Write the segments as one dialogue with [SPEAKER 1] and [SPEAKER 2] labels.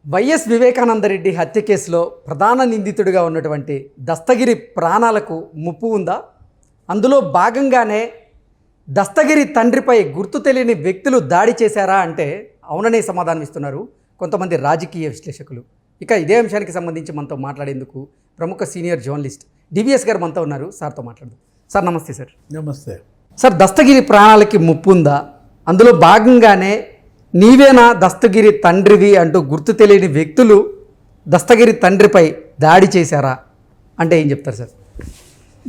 [SPEAKER 1] YS Vivekananda Reddy హత్య కేసులో ప్రధాన నిందితుడిగా ఉన్నటువంటి దస్తగిరి ప్రాణాలకు ముప్పు ఉందా? అందులో భాగంగానే దస్తగిరి తండ్రిపై గుర్తు తెలియని వ్యక్తులు దాడి చేశారా అంటే అవుననే సమాధానం ఇస్తున్నారు కొంతమంది రాజకీయ విశ్లేషకులు. ఇక ఇదే అంశానికి సంబంధించి మనతో మాట్లాడేందుకు ప్రముఖ సీనియర్ జర్నలిస్ట్ డివిఎస్ గారు మనతో ఉన్నారు. సార్తో మాట్లాడదాం. సార్ నమస్తే. సార్
[SPEAKER 2] నమస్తే.
[SPEAKER 1] సార్, దస్తగిరి ప్రాణాలకి ముప్పు ఉందా? అందులో భాగంగానే నీవేనా దస్తగిరి తండ్రివి అంటూ గుర్తు తెలియని వ్యక్తులు దస్తగిరి తండ్రిపై దాడి చేశారా అంటే ఏం చెప్తారు సార్?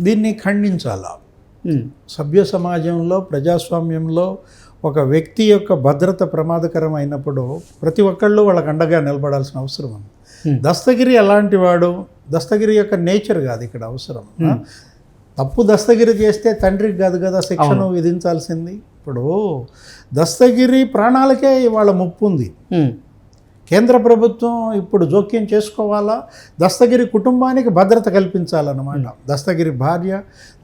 [SPEAKER 2] దీన్ని ఖండించాలా. సభ్య సమాజంలో, ప్రజాస్వామ్యంలో ఒక వ్యక్తి యొక్క భద్రత ప్రమాదకరం అయినప్పుడు ప్రతి ఒక్కళ్ళు వాళ్ళకి అండగా నిలబడాల్సిన అవసరం ఉంది. దస్తగిరి అలాంటి వాడు, దస్తగిరి యొక్క నేచర్ కాదు ఇక్కడ అవసరం. తప్పు దస్తగిరి చేస్తే తండ్రికి కాదు కదా శిక్షను విధించాల్సింది. ఇప్పుడు దస్తగిరి ప్రాణాలకే ఇవాళ ముప్పు ఉంది. కేంద్ర ప్రభుత్వం ఇప్పుడు జోక్యం చేసుకోవాలా, దస్తగిరి కుటుంబానికి భద్రత కల్పించాలన్నమాట. దస్తగిరి భార్య,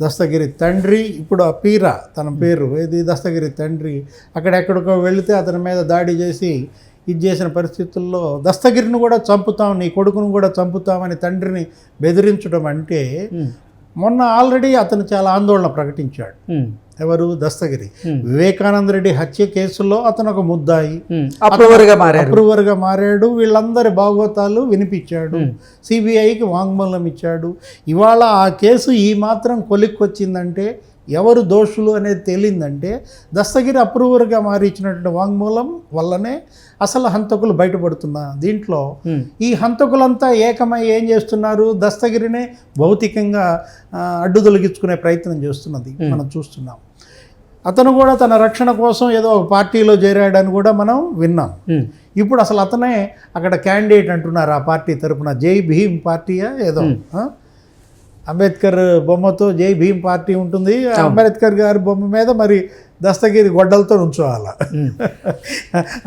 [SPEAKER 2] దస్తగిరి తండ్రి, ఇప్పుడు ఆ పీరా తన పేరు ఏది దస్తగిరి తండ్రి అక్కడెక్కడికో వెళితే అతని మీద దాడి చేసి ఇది చేసిన పరిస్థితుల్లో దస్తగిరిని కూడా చంపుతాం, నీ కొడుకును కూడా చంపుతామని తండ్రిని బెదిరించడం అంటే, మొన్న ఆల్రెడీ అతను చాలా ఆందోళన ప్రకటించాడు. ఎవరు? దస్తగిరి. వివేకానందరెడ్డి హత్య కేసులో అతను ఒక ముద్దాయి, అప్రూవర్గా మారాడు. వీళ్ళందరి భాగవతాలు వినిపించాడు, సిబిఐకి వాంగ్మూలం ఇచ్చాడు. ఇవాళ ఆ కేసు ఈ మాత్రం కొలిక్కొచ్చిందంటే, ఎవరు దోషులు అనేది తేలిందంటే దస్తగిరి అప్రూవర్గా మారి ఇచ్చినటువంటి వాంగ్మూలం వల్లనే అసలు హంతకులు బయటపడుతున్నా. దీంట్లో ఈ హంతకులంతా ఏకమై ఏం చేస్తున్నారు? దస్తగిరినే భౌతికంగా అడ్డు తొలగించుకునే ప్రయత్నం చేస్తున్నది మనం చూస్తున్నాం. అతను కూడా తన రక్షణ కోసం ఏదో ఒక పార్టీలో చేరాడని కూడా మనం విన్నాం. ఇప్పుడు అసలు అతనే అక్కడ క్యాండిడేట్ అంటున్నారు ఆ పార్టీ తరఫున. జై భీమ్ పార్టీయా ఏదో, అంబేద్కర్ బొమ్మతో జై భీమ్ పార్టీ ఉంటుంది. అంబేద్కర్ గారి బొమ్మ మీద మరి దస్తగిరి గొడ్డలతో ఉంచోవాల.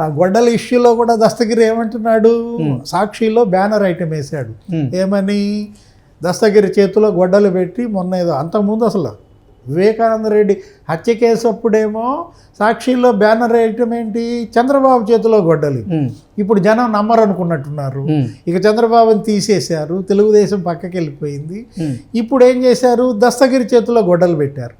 [SPEAKER 2] ఆ గొడ్డల ఇష్యూలో కూడా దస్తగిరి ఏమంటున్నాడు? సాక్షిలో బ్యానర్ ఐటమ్ వేశాడు. ఏమని? దస్తగిరి చేతిలో గొడ్డలు పెట్టి మొన్న ఏదో అంతకుముందు అసలు వివేకానందరెడ్డి హత్య కేసు అప్పుడేమో సాక్షిలో బ్యానర్ ఐటమ్ ఏంటి? చంద్రబాబు చేతిలో గొడ్డలి. ఇప్పుడు జనం నమ్మరు అనుకున్నట్టున్నారు. ఇక చంద్రబాబుని తీసేశారు, తెలుగుదేశం పక్కకి వెళ్ళిపోయింది. ఇప్పుడు ఏం చేశారు? దస్తగిరి చేతిలో గొడ్డలు పెట్టారు.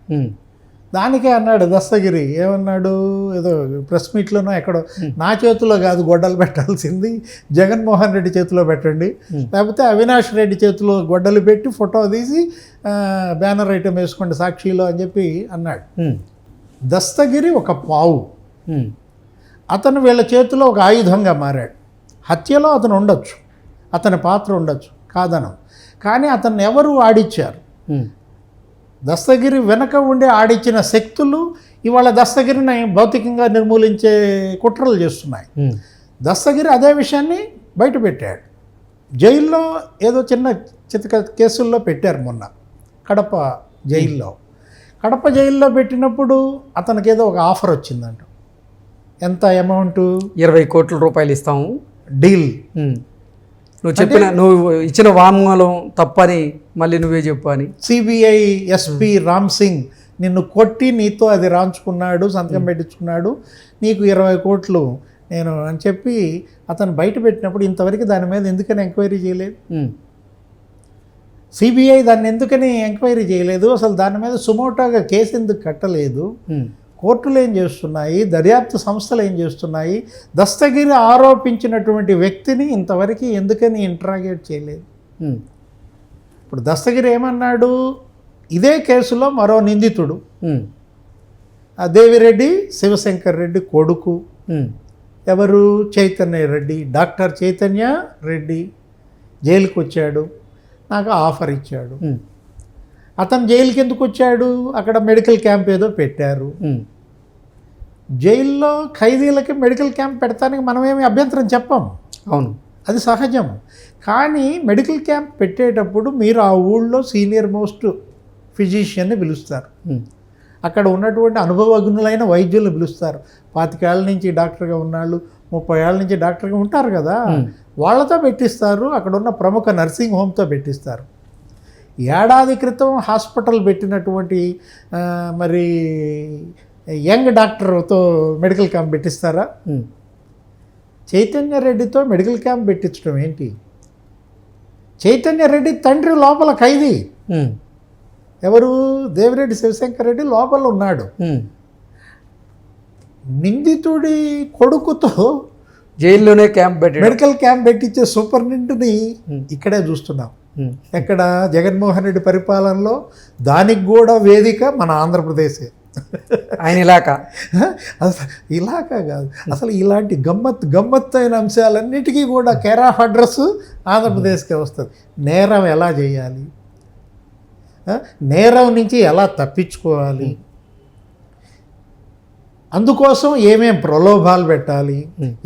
[SPEAKER 2] దానికే అన్నాడు దస్తగిరి, ఏమన్నాడు? ఏదో ప్రెస్ మీట్లోనో ఎక్కడో, నా చేతిలో కాదు గొడ్డలు పెట్టాల్సింది, జగన్మోహన్ రెడ్డి చేతిలో పెట్టండి, లేకపోతే అవినాష్ రెడ్డి చేతిలో గొడ్డలు పెట్టి ఫోటో తీసి బ్యానర్ ఐటమ్ వేసుకోండి సాక్షిలో అని చెప్పి అన్నాడు. దస్తగిరి ఒక పావు, అతను వీళ్ళ చేతిలో ఒక ఆయుధంగా మారాడు. హత్యలో అతను ఉండొచ్చు, అతని పాత్ర ఉండొచ్చు, కాదనం. కానీ అతన్ని ఎవరు ఆడిచ్చారు? దస్తగిరి వెనక ఉండే ఆడిచ్చిన శక్తులు ఇవాళ దస్తగిరిని భౌతికంగా నిర్మూలించే కుట్రలు చేస్తున్నాయి. దస్తగిరి అదే విషయాన్ని బయటపెట్టాడు. జైల్లో ఏదో చిన్న చితక కేసుల్లో పెట్టారు మొన్న కడప జైల్లో. కడప జైల్లో పెట్టినప్పుడు అతనికి ఏదో ఒక ఆఫర్ వచ్చిందంట. ఎంత అమౌంట్? 20 కోట్ల రూపాయలు ఇస్తాము డీల్. నువ్వు ఇచ్చిన వాంగ్మూలం తప్పని మళ్ళీ నువ్వే చెప్పు అని సిబిఐ ఎస్పీ రామ్ సింగ్ నిన్ను కొట్టి నీతో అది రాంచుకున్నాడు, సంతకం పెట్టించుకున్నాడు, నీకు 20 కోట్లు నేను అని చెప్పి అతను బయట పెట్టినప్పుడు ఇంతవరకు దాని మీద ఎందుకని ఎంక్వైరీ చేయలేదు? సిబిఐ దాన్ని ఎందుకని ఎంక్వైరీ చేయలేదు? అసలు దాని మీద సుమోటోగా కేసు ఎందుకు కట్టలేదు? కోర్టులు ఏం చేస్తున్నాయి? దర్యాప్తు సంస్థలు ఏం చేస్తున్నాయి? దస్తగిరి ఆరోపించినటువంటి వ్యక్తిని ఇంతవరకు ఎందుకని ఇంట్రాగేట్ చేయలేదు? ఇప్పుడు దస్తగిరి ఏమన్నాడు? ఇదే కేసులో మరో నిందితుడు దేవిరెడ్డి శివశంకర్ రెడ్డి కొడుకు, ఎవరు? చైతన్య రెడ్డి, డాక్టర్ చైతన్య రెడ్డి జైలుకి వచ్చాడు, నాకు ఆఫర్ ఇచ్చాడు. అతను జైలుకి ఎందుకు వచ్చాడు? అక్కడ మెడికల్ క్యాంప్ ఏదో పెట్టారు. జైల్లో ఖైదీలకి మెడికల్ క్యాంప్ పెడతానికి మనమేమి అభ్యంతరం చెప్పాం, అవును, అది సహజం. కానీ మెడికల్ క్యాంప్ పెట్టేటప్పుడు మీరు ఆ ఊళ్ళో సీనియర్ మోస్ట్ ఫిజిషియన్ని పిలుస్తారు, అక్కడ ఉన్నటువంటి అనుభవజ్ఞులైన వైద్యులను పిలుస్తారు. 25 ఏళ్ళ నుంచి డాక్టర్గా ఉన్నాళ్ళు, 30 ఏళ్ళ నుంచి డాక్టర్గా ఉంటారు కదా, వాళ్ళతో పెట్టిస్తారు. అక్కడ ఉన్న ప్రముఖ నర్సింగ్ హోమ్తో పెట్టిస్తారు. ఏడాది క్రితం హాస్పిటల్ పెట్టినటువంటి మరి యంగ్ డాక్టర్తో మెడికల్ క్యాంప్ పెట్టిస్తారా? చైతన్యరెడ్డితో మెడికల్ క్యాంప్ పెట్టించడం ఏంటి? చైతన్యరెడ్డి తండ్రి లోపల ఖైదీ. ఎవరు? దేవిరెడ్డి శివశంకర్ రెడ్డి లోపల ఉన్నాడు. నిందితుడి కొడుకుతో
[SPEAKER 1] జైల్లోనే క్యాంప్ పెట్టి
[SPEAKER 2] మెడికల్ క్యాంప్ పెట్టించే సూపరింటెండెంట్ని ఇక్కడే చూస్తున్నాం. ఎక్కడ? జగన్మోహన్ రెడ్డి పరిపాలనలో. దానికి కూడా వేదిక మన ఆంధ్రప్రదేశే.
[SPEAKER 1] ఆయన ఇలాకా
[SPEAKER 2] అసలు ఇలాకా కాదు, అసలు ఇలాంటి గమ్మత్తు అయిన అంశాలన్నిటికీ కూడా కేర్ ఆఫ్ అడ్రస్ ఆంధ్రప్రదేశ్కే వస్తుంది. నేరం ఎలా చేయాలి, నేరం నుంచి ఎలా తప్పించుకోవాలి, అందుకోసం ఏమేం ప్రలోభాలు పెట్టాలి,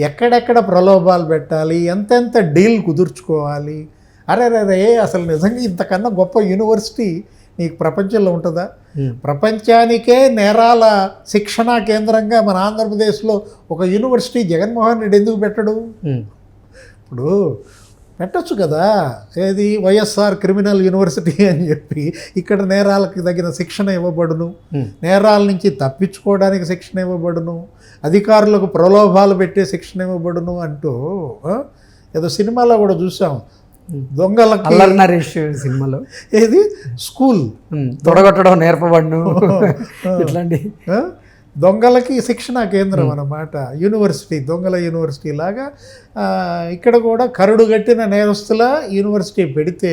[SPEAKER 2] ఎక్కడెక్కడ ప్రలోభాలు పెట్టాలి, ఎంతెంత డీల్ కుదుర్చుకోవాలి. అరే అసలు నిజంగా ఇంతకన్నా గొప్ప యూనివర్సిటీ నీకు ప్రపంచంలో ఉంటుందా? ప్రపంచానికే నేరాల శిక్షణా కేంద్రంగా మన ఆంధ్రప్రదేశ్లో ఒక యూనివర్సిటీ జగన్మోహన్ రెడ్డి ఎందుకు పెట్టడు? ఇప్పుడు పెట్టచ్చు కదా, ఏది వైఎస్ఆర్ క్రిమినల్ యూనివర్సిటీ అని చెప్పి ఇక్కడ నేరాలకు తగిన శిక్షణ ఇవ్వబడును, నేరాల నుంచి తప్పించుకోవడానికి శిక్షణ ఇవ్వబడును, అధికారులకు ప్రలోభాలు పెట్టే శిక్షణ ఇవ్వబడును అంటూ ఏదో సినిమాలో కూడా చూసాం. దొంగలకి
[SPEAKER 1] అల్లరి నరేష్ సినిమాలో
[SPEAKER 2] ఏది స్కూల్
[SPEAKER 1] తొడగొట్టడం నేర్పబడును ఇట్లాంటి
[SPEAKER 2] దొంగలకి శిక్షణా కేంద్రం అన్నమాట యూనివర్సిటీ, దొంగల యూనివర్సిటీ లాగా ఇక్కడ కూడా కరుడు గట్టిన నేరస్తుల యూనివర్సిటీ పెడితే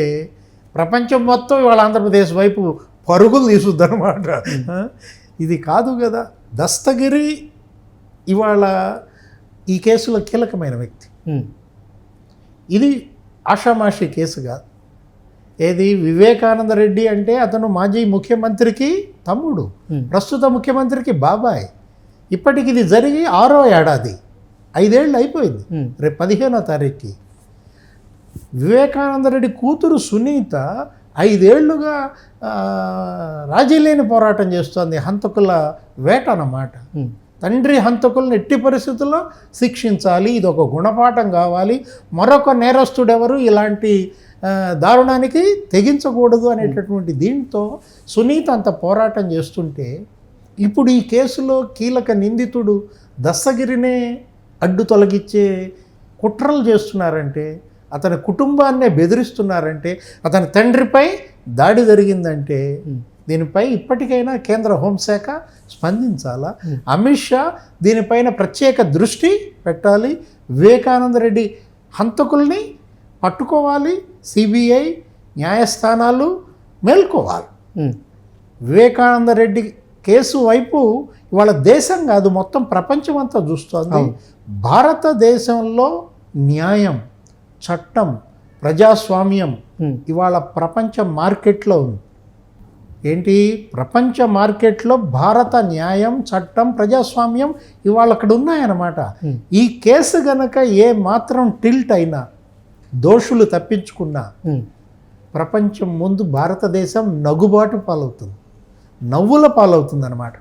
[SPEAKER 2] ప్రపంచం మొత్తం ఇవాళ ఆంధ్రప్రదేశ్ వైపు పరుగులు తీసుద్దన్నమాట. ఇది కాదు కదా. దస్తగిరి ఇవాళ ఈ కేసులో కీలకమైన వ్యక్తి. ఇది ఆషామాషి కేసు కాదు. ఏది? వివేకానంద రెడ్డి అంటే అతను మాజీ ముఖ్యమంత్రికి తమ్ముడు, ప్రస్తుత ముఖ్యమంత్రికి బాబాయ్. ఇప్పటికి ఇది జరిగి 6వ ఏడాది, 5 ఏళ్ళు అయిపోయింది. రేపు 15వ తారీఖుకి వివేకానంద రెడ్డి కూతురు సునీత 5 ఏళ్లుగా రాజీ లేని పోరాటం చేస్తోంది. హంతకుల వేట అన్నమాట. తండ్రి హంతకులను ఎట్టి పరిస్థితుల్లో శిక్షించాలి, ఇది ఒక గుణపాఠం కావాలి, మరొక నేరస్తుడెవరు ఇలాంటి దారుణానికి తెగించకూడదు అనేటటువంటి దీంతో సునీత అంత పోరాటం చేస్తుంటే ఇప్పుడు ఈ కేసులో కీలక నిందితుడు దస్తగిరినే అడ్డు తొలగించే కుట్రలు చేస్తున్నారంటే, అతని కుటుంబాన్నే బెదిరిస్తున్నారంటే, అతని తండ్రిపై దాడి జరిగిందంటే దీనిపై ఇప్పటికైనా కేంద్ర హోంశాఖ స్పందించాలా? అమిత్ షా దీనిపైన ప్రత్యేక దృష్టి పెట్టాలి. వివేకానంద రెడ్డి హంతకుల్ని పట్టుకోవాలి. సిబిఐ న్యాయస్థానాలు మేల్కోవాలి. వివేకానంద రెడ్డి కేసు వైపు ఇవాళ దేశం కాదు మొత్తం ప్రపంచం అంతా చూస్తోంది. భారతదేశంలో న్యాయం, చట్టం, ప్రజాస్వామ్యం ఇవాళ ప్రపంచ మార్కెట్లో ఉంది. ఏంటి? ప్రపంచ మార్కెట్లో భారత న్యాయం, చట్టం, ప్రజాస్వామ్యం ఇవాళ అక్కడ ఉన్నాయన్నమాట. ఈ కేసు గనక ఏ మాత్రం టిల్ట్ అయినా, దోషులు తప్పించుకున్నా ప్రపంచం ముందు భారతదేశం నగుబాటు పాలవుతుంది, నవ్వుల పాలవుతుంది అన్నమాట.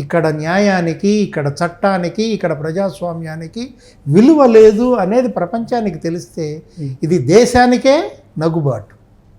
[SPEAKER 2] ఇక్కడ న్యాయానికి, ఇక్కడ చట్టానికి, ఇక్కడ ప్రజాస్వామ్యానికి విలువ లేదు అనేది ప్రపంచానికి తెలిస్తే ఇది దేశానికే నగుబాటు.